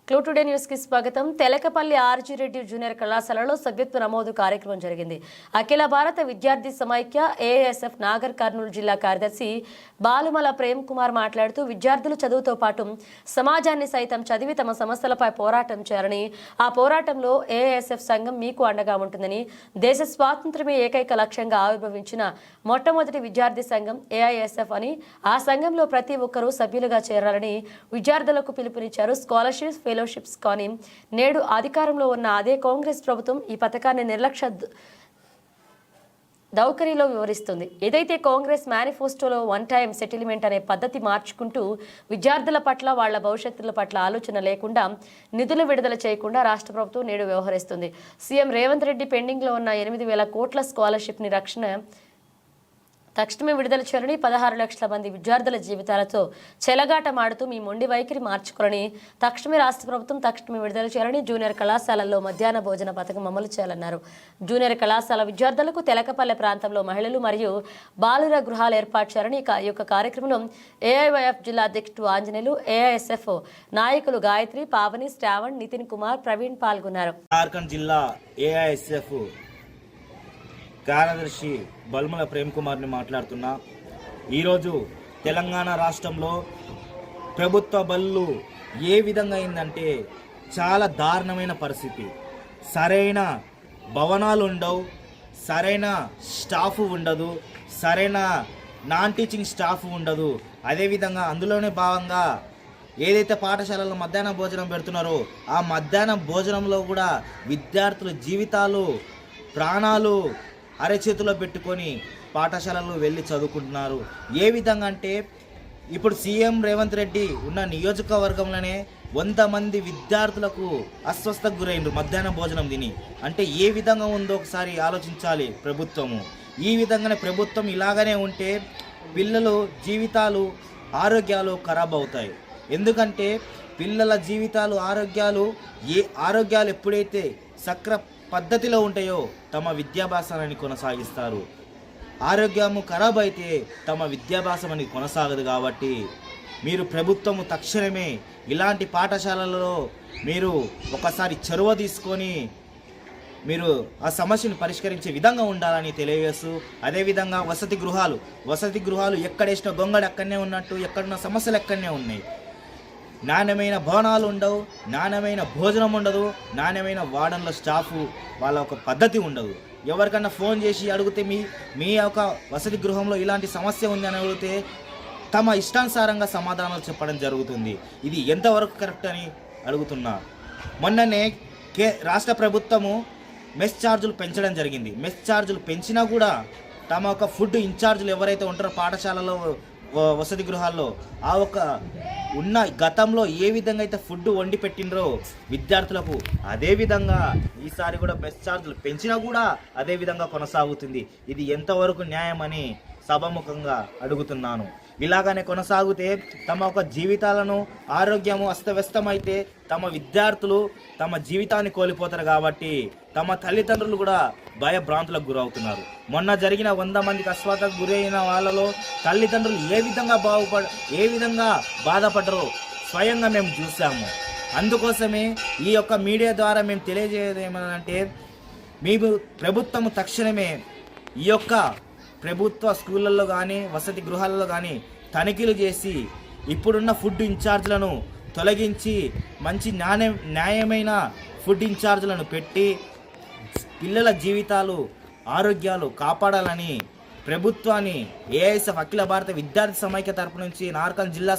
Clue today news కి స్వాగతం. Telakapalli RG Reddy junior కళాశాలలో సభ్యత్వ నమోదు కార్యక్రమం జరిగింది. అఖిల భారత విద్యార్థి సమైక్య ఏఎస్ఎఫ్ నాగర్ కర్నూలు జిల్లా కార్యదర్శి బాలుమల ప్రేమ్ కుమార్ మాట్లాడుతూ విద్యార్థులు చదువుతో పాటు సమాజాన్ని సైతం చదివి తమ సమస్యలపై పోరాటం చేయాలని, ఆ పోరాటంలో ఏఎస్ఎఫ్ సంఘం మీకు అండగా ఉంటుందని, దేశ స్వాతంత్ర్యమే ఏకైక లక్ష్యంగా ఆవిర్భవించిన మొట్టమొదటి విద్యార్థి సంఘం ఏఐఎస్ఎఫ్ అని, ఆ సంఘంలో ప్రతి ఒక్కరూ సభ్యులుగా చేరాలని విద్యార్థులకు పిలుపునిచ్చారు. స్కాలర్షిప్స్, ఫెలోషిప్స్ కానీ నేడు అధికారంలో ఉన్న అదే కాంగ్రెస్ ప్రభుత్వం ఈ పథకాన్ని నిర్లక్ష్య దౌకరీలో వివరిస్తుంది. ఏదైతే కాంగ్రెస్ మేనిఫెస్టోలో వన్ టైం సెటిల్మెంట్ అనే పద్ధతి మార్చుకుంటూ విద్యార్థుల పట్ల వాళ్ల భవిష్యత్తుల పట్ల ఆలోచన లేకుండా నిధులు విడుదల చేయకుండా రాష్ట్ర ప్రభుత్వం నేడు వ్యవహరిస్తుంది. సీఎం రేవంత్ రెడ్డి పెండింగ్లో ఉన్న 8,000 కోట్ల స్కాలర్షిప్ని తక్షణమే విడుదల చేయాలని, 16 లక్షల మంది విద్యార్థుల జీవితాలతో చెలగాటమాడుతూ మీ మొండి వైఖరి మార్చుకోవాలని, తక్షణమే రాష్ట్ర ప్రభుత్వం తక్షణమే విడుదల చేయాలని, జూనియర్ కళాశాలల్లో మధ్యాహ్న భోజన పథకం అమలు చేయాలన్నారు. జూనియర్ కళాశాల విద్యార్థులకు తెలకపల్లె ప్రాంతంలో మహిళలు మరియు బాలుర గృహాలు ఏర్పాటు చేయాలని ఈ యొక్క కార్యక్రమంలో ఏఐవైఎఫ్ జిల్లా అధ్యక్షుడు ఆంజనేయులు, ఏఐఎస్ఎఫ్ నాయకులు గాయత్రి, పావని, శ్రావణ్, నితిన్ కుమార్, ప్రవీణ్ పాల్గొన్నారు. జిల్లా ఏఐఎస్ఎఫ్ కార్యదర్శి బల్మల ప్రేమ్ కుమార్ని మాట్లాడుతున్నా. ఈరోజు తెలంగాణ రాష్ట్రంలో ప్రభుత్వ బళ్ళు ఏ విధంగా అయిందంటే చాలా దారుణమైన పరిస్థితి. సరైన భవనాలు ఉండవు, సరైన స్టాఫ్ ఉండదు, సరైన నాన్ టీచింగ్ స్టాఫ్ ఉండదు. అదేవిధంగా అందులోనే భాగంగా ఏదైతే పాఠశాలలో మధ్యాహ్న భోజనం పెడుతున్నారో ఆ మధ్యాహ్న భోజనంలో కూడా విద్యార్థుల జీవితాలు, ప్రాణాలు అరచేతిలో పెట్టుకొని పాఠశాలలు వెళ్ళి చదువుకుంటున్నారు. ఏ విధంగా అంటే ఇప్పుడు సీఎం రేవంత్ రెడ్డి ఉన్న నియోజకవర్గంలోనే 100 మంది విద్యార్థులకు అస్వస్థకు గురైండ్రు మధ్యాహ్న భోజనం తిని. అంటే ఏ విధంగా ఉందో ఒకసారి ఆలోచించాలి ప్రభుత్వము. ఈ విధంగానే ప్రభుత్వం ఇలాగనే ఉంటే పిల్లలు జీవితాలు, ఆరోగ్యాలు ఖరాబ్ అవుతాయి. ఎందుకంటే పిల్లల జీవితాలు, ఆరోగ్యాలు ఎప్పుడైతే పద్ధతిలో ఉంటాయో తమ విద్యాభ్యాసాన్ని కొనసాగిస్తారు. ఆరోగ్యము ఖరాబ్ అయితే తమ విద్యాభ్యాసం కొనసాగదు. కాబట్టి మీరు ప్రభుత్వము తక్షణమే ఇలాంటి పాఠశాలలలో మీరు ఒకసారి చొరవ తీసుకొని మీరు ఆ సమస్యను పరిష్కరించే విధంగా ఉండాలని తెలియజేస్తూ, అదేవిధంగా వసతి గృహాలు ఎక్కడేసిన గొంగడు అక్కడనే ఉన్నట్టు, ఎక్కడున్న సమస్యలు ఎక్కడనే ఉన్నాయి. నాణ్యమైన భవనాలు ఉండవు, నాణ్యమైన భోజనం ఉండదు, నాణ్యమైన వార్డన్ల స్టాఫ్ వాళ్ళ ఒక పద్ధతి ఉండదు. ఎవరికన్నా ఫోన్ చేసి అడిగితే మీ యొక్క వసతి గృహంలో ఇలాంటి సమస్య ఉంది అని అడిగితే తమ ఇష్టానుసారంగా సమాధానాలు చెప్పడం జరుగుతుంది. ఇది ఎంతవరకు కరెక్ట్ అని అడుగుతున్నా. మొన్ననే రాష్ట్ర ప్రభుత్వము మెస్ ఛార్జీలు పెంచడం జరిగింది. మెస్ ఛార్జీలు పెంచినా కూడా తమ యొక్క ఫుడ్ ఇన్ఛార్జీలు ఎవరైతే ఉంటారో పాఠశాలలో, వసతి గృహాల్లో ఆ ఒక ఉన్న గతంలో ఏ విధంగా అయితే ఫుడ్ వండి పెట్టినరో విద్యార్థులకు, అదేవిధంగా ఈసారి కూడా మెస్ ఛార్జీలు పెంచినా కూడా అదే విధంగా కొనసాగుతుంది. ఇది ఎంతవరకు న్యాయమని సభాముఖంగా అడుగుతున్నాను. ఇలాగానే కొనసాగితే తమ ఒక జీవితాలను, ఆరోగ్యము అస్తవ్యస్తమైతే తమ విద్యార్థులు తమ జీవితాన్ని కోల్పోతారు. కాబట్టి తమ తల్లిదండ్రులు కూడా భయభ్రాంతులకు గురవుతున్నారు. మొన్న జరిగిన 100 మందికి అస్వస్థకు గురైన వాళ్ళలో తల్లిదండ్రులు ఏ విధంగా బాధపడ్డారో స్వయంగా మేము చూసాము. అందుకోసమే ఈ యొక్క మీడియా ద్వారా మేము తెలియజేయడం ఏమనంటే, మేము ప్రభుత్వము తక్షణమే ఈ యొక్క ప్రభుత్వ స్కూళ్ళల్లో కానీ వసతి గృహాలలో కానీ తనిఖీలు చేసి ఇప్పుడున్న ఫుడ్ ఇన్ఛార్జ్లను తొలగించి మంచి న్యాయమైన ఫుడ్ ఇన్ఛార్జ్లను పెట్టి పిల్లల జీవితాలు, ఆరోగ్యాలు కాపాడాలని ప్రభుత్వాన్ని ఏఐఎస్ఎఫ్ అఖిల భారత విద్యార్థి సమైక్య తరపు నుంచి నార్కల్ జిల్లా